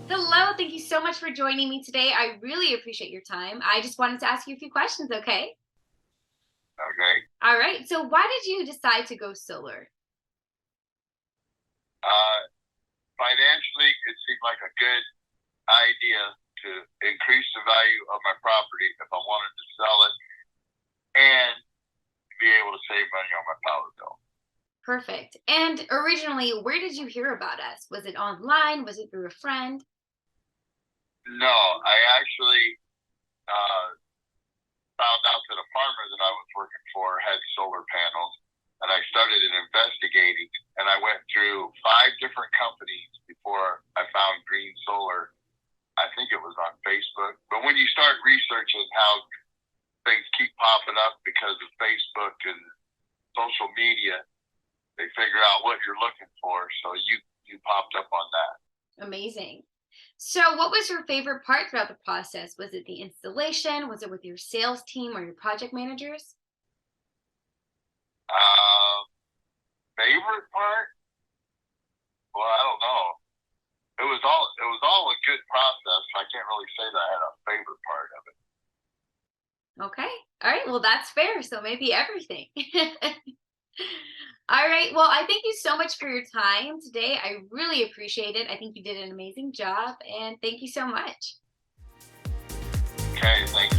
Hello, thank you so much for joining me today. I really appreciate your time. I just wanted to ask you a few questions, okay? Okay. All right. So, why did you decide to go solar? Uh, Financially, it seemed like a good idea to increase the value of my property if I wanted to sell it and be able to save money on my power bill. Perfect. And originally, where did you hear about us? Was it online? Was it through a friend? No, I actually uh, found out that a farmer that I was working for had solar panels, and I started investigating. And I went through 5 different companies before I found Green Solar. I think it was on Facebook. But when you start researching how things keep popping up because of Facebook and social media, they figure out what you're looking for. So you popped up on that. Amazing. So, what was your favorite part throughout the process? Was it the installation? Was it with your sales team or your project managers? Uh, Favorite part? Well, I don't know. It was all a good process. I can't really say that I had a favorite part of it. Okay. All right. Well, that's fair. So, maybe everything. All right. Well, I thank you so much for your time today. I really appreciate it. I think you did an amazing job. And thank you so much. Okay, thank you.